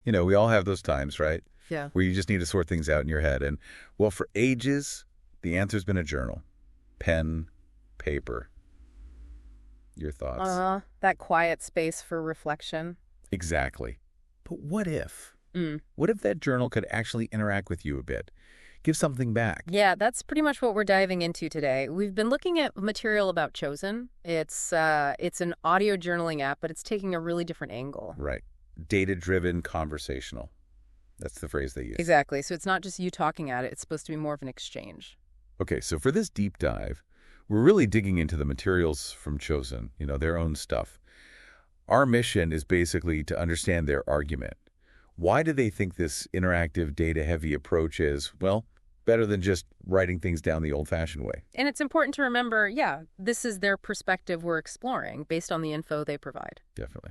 We all have those times, right? Yeah. Where you just need to sort things out in your head. And, well, for ages, the answer's been a journal. Pen, paper. Your thoughts? That quiet space for reflection. Exactly. But what if? Mm. What if that journal could actually interact with you a bit? Give something back. Yeah, that's pretty much what we're diving into today. We've been looking at material about Chosn. It's an audio journaling app, but it's taking a really different angle. Right. Data-driven conversational. That's the phrase they use. Exactly. So it's not just you talking at it. It's supposed to be more of an exchange. Okay, so for this deep dive, we're really digging into the materials from Chosn, their own stuff. Our mission is basically to understand their argument. Why do they think this interactive, data-heavy approach is, well, better than just writing things down the old-fashioned way? And it's important to remember, yeah, this is their perspective we're exploring based on the info they provide. Definitely.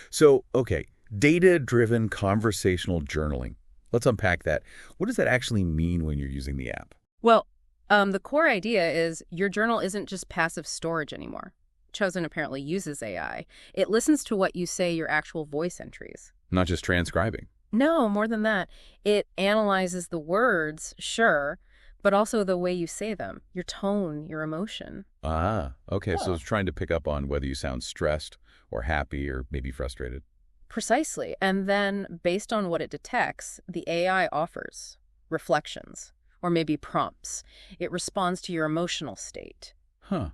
So, okay, data-driven conversational journaling. Let's unpack that. What does that actually mean when you're using the app? Well, the core idea is your journal isn't just passive storage anymore. Chosn apparently uses AI. It listens to what you say, your actual voice entries. Not just transcribing. No, more than that. It analyzes the words, sure, but also the way you say them, your tone, your emotion. Ah, okay, so Oh. it's trying to pick up on whether you sound stressed or happy or maybe frustrated. Precisely. And then, based on what it detects, the AI offers reflections or maybe prompts. It responds to your emotional state. Huh.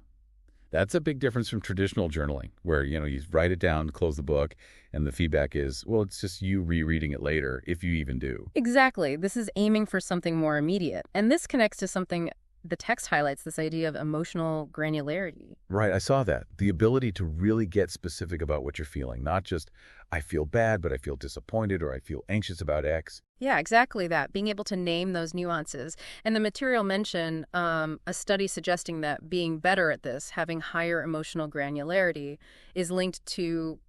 That's a big difference from traditional journaling, where, you write it down, close the book, and the feedback is, well, it's just you rereading it later, if you even do. Exactly. This is aiming for something more immediate. And this connects to something the text highlights, this idea of emotional granularity. Right, I saw that. The ability to really get specific about what you're feeling, not just, I feel bad, but I feel disappointed, or I feel anxious about X. Yeah, exactly that. Being able to name those nuances. And the material mentioned a study suggesting that being better at this, having higher emotional granularity, is linked to,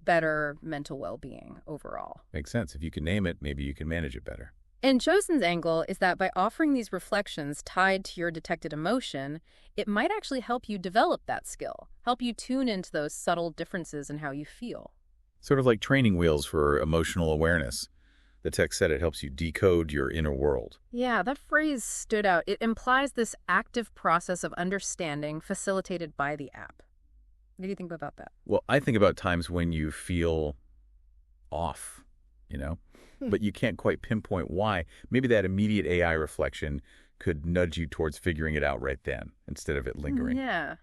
better mental well-being overall. Makes sense. If you can name it, maybe you can manage it better. And Chosn's angle is that by offering these reflections tied to your detected emotion, it might actually help you develop that skill, help you tune into those subtle differences in how you feel. Sort of like training wheels for emotional awareness. The text said it helps you decode your inner world. Yeah, that phrase stood out. It implies this active process of understanding facilitated by the app. What do you think about that? Well, I think about times when you feel off, but you can't quite pinpoint why. Maybe that immediate AI reflection could nudge you towards figuring it out right then, instead of it lingering. Yeah,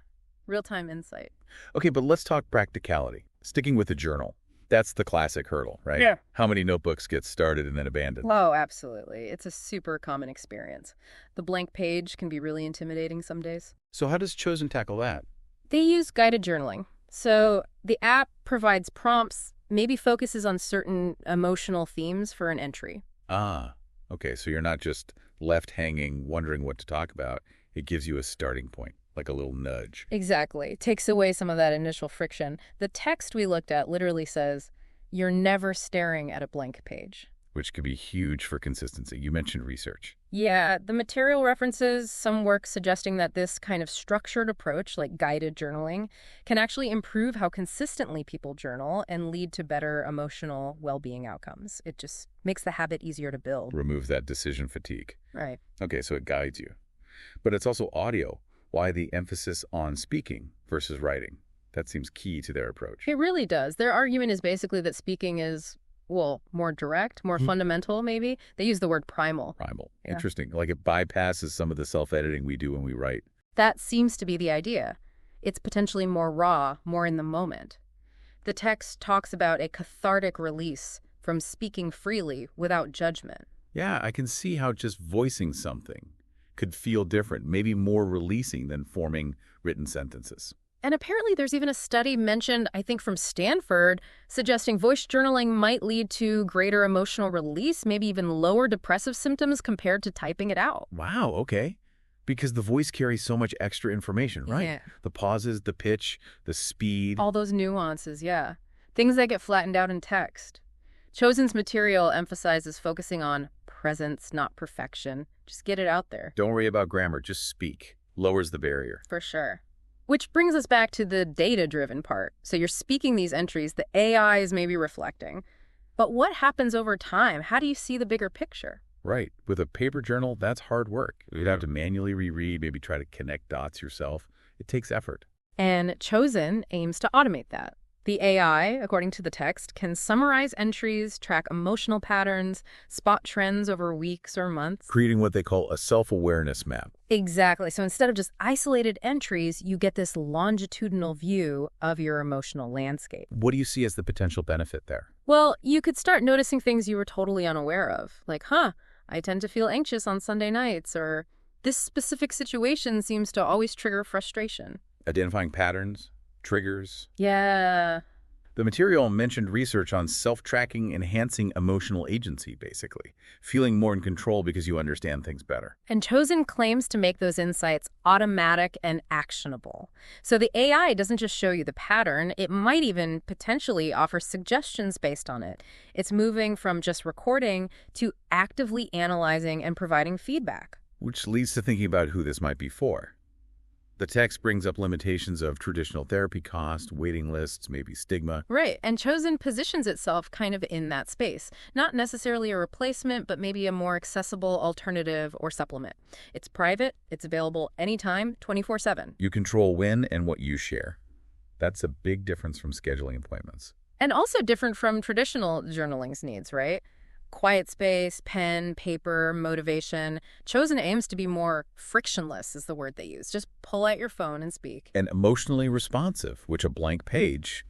real-time insight. Okay, but let's talk practicality. Sticking with the journal. That's the classic hurdle, right? Yeah. How many notebooks get started and then abandoned? Oh, absolutely. It's a super common experience. The blank page can be really intimidating some days. So how does Chosn tackle that? They use guided journaling. So the app provides prompts, maybe focuses on certain emotional themes for an entry. Ah, okay, so you're not just left hanging, wondering what to talk about. It gives you a starting point, like a little nudge. Exactly. Takes away some of that initial friction. The text we looked at literally says, you're never staring at a blank page. Which could be huge for consistency. You mentioned research. Yeah, the material references some work suggesting that this kind of structured approach, like guided journaling, can actually improve how consistently people journal and lead to better emotional well-being outcomes. It just makes the habit easier to build. Remove that decision fatigue. Right. Okay, so it guides you. But it's also audio. Why the emphasis on speaking versus writing? That seems key to their approach. It really does. Their argument is basically that speaking is, well, more direct, more fundamental, maybe. They use the word primal. Primal. Yeah. Interesting. Like it bypasses some of the self-editing we do when we write. That seems to be the idea. It's potentially more raw, more in the moment. The text talks about a cathartic release from speaking freely without judgment. Yeah, I can see how just voicing something could feel different, maybe more releasing than forming written sentences. And apparently there's even a study mentioned, I think from Stanford, suggesting voice journaling might lead to greater emotional release, maybe even lower depressive symptoms compared to typing it out. Wow, okay. Because the voice carries so much extra information, right? Yeah. The pauses, the pitch, the speed. All those nuances, yeah. Things that get flattened out in text. Chosn's material emphasizes focusing on presence, not perfection. Just get it out there. Don't worry about grammar, just speak. Lowers the barrier. For sure. Which brings us back to the data-driven part. So you're speaking these entries, the AI is maybe reflecting. But what happens over time? How do you see the bigger picture? Right. With a paper journal, that's hard work. You'd have to manually reread, maybe try to connect dots yourself. It takes effort. And Chosn aims to automate that. The AI, according to the text, can summarize entries, track emotional patterns, spot trends over weeks or months. Creating what they call a self-awareness map. Exactly. So instead of just isolated entries, you get this longitudinal view of your emotional landscape. What do you see as the potential benefit there? Well, you could start noticing things you were totally unaware of, like, I tend to feel anxious on Sunday nights, or this specific situation seems to always trigger frustration. Identifying patterns, triggers. Yeah. The material mentioned research on self-tracking, enhancing emotional agency, basically. Feeling more in control because you understand things better. And Chosn claims to make those insights automatic and actionable. So the AI doesn't just show you the pattern, it might even potentially offer suggestions based on it. It's moving from just recording to actively analyzing and providing feedback. Which leads to thinking about who this might be for. The text brings up limitations of traditional therapy cost, waiting lists, maybe stigma. Right, and Chosn positions itself kind of in that space. Not necessarily a replacement, but maybe a more accessible alternative or supplement. It's private, it's available anytime, 24/7. You control when and what you share. That's a big difference from scheduling appointments. And also different from traditional journaling's needs, right? Quiet space, pen, paper, motivation. Chosn aims to be more frictionless is the word they use. Just pull out your phone and speak. And emotionally responsive, which a blank page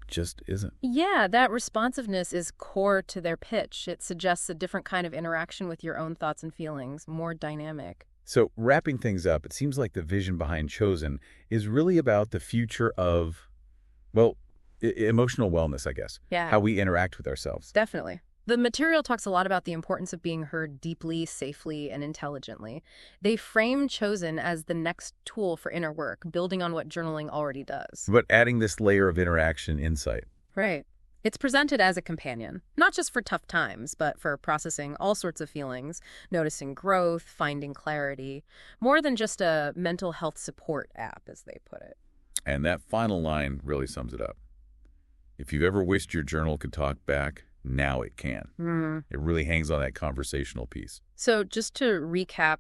just isn't. Yeah, that responsiveness is core to their pitch. It suggests a different kind of interaction with your own thoughts and feelings, more dynamic. So wrapping things up, it seems like the vision behind Chosn is really about the future of, well, emotional wellness, I guess. Yeah. How we interact with ourselves. Definitely. The material talks a lot about the importance of being heard deeply, safely, and intelligently. They frame Chosn as the next tool for inner work, building on what journaling already does. But adding this layer of interaction insight. Right. It's presented as a companion, not just for tough times, but for processing all sorts of feelings, noticing growth, finding clarity, more than just a mental health support app, as they put it. And that final line really sums it up. If you've ever wished your journal could talk back, now it can. It really hangs on that conversational piece. So just to recap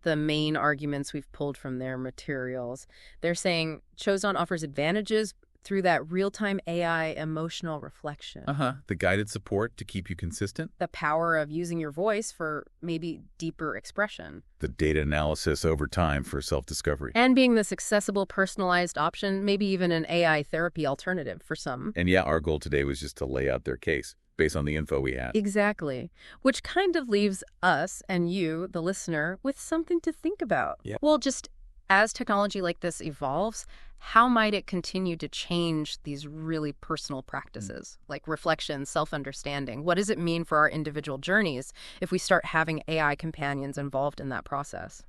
the main arguments we've pulled from their materials, they're saying Chosn offers advantages through that real-time AI emotional reflection. The guided support to keep you consistent. The power of using your voice for maybe deeper expression. The data analysis over time for self-discovery. And being this accessible, personalized option, maybe even an AI therapy alternative for some. And yeah, our goal today was just to lay out their case based on the info we had. Exactly. Which kind of leaves us and you, the listener, with something to think about. Yeah. Well, just as technology like this evolves, how might it continue to change these really personal practices, like reflection, self-understanding? What does it mean for our individual journeys if we start having AI companions involved in that process?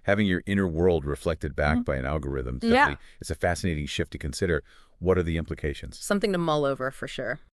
Having your inner world reflected back by an algorithm, definitely, it's a fascinating shift to consider. What are the implications? Something to mull over for sure.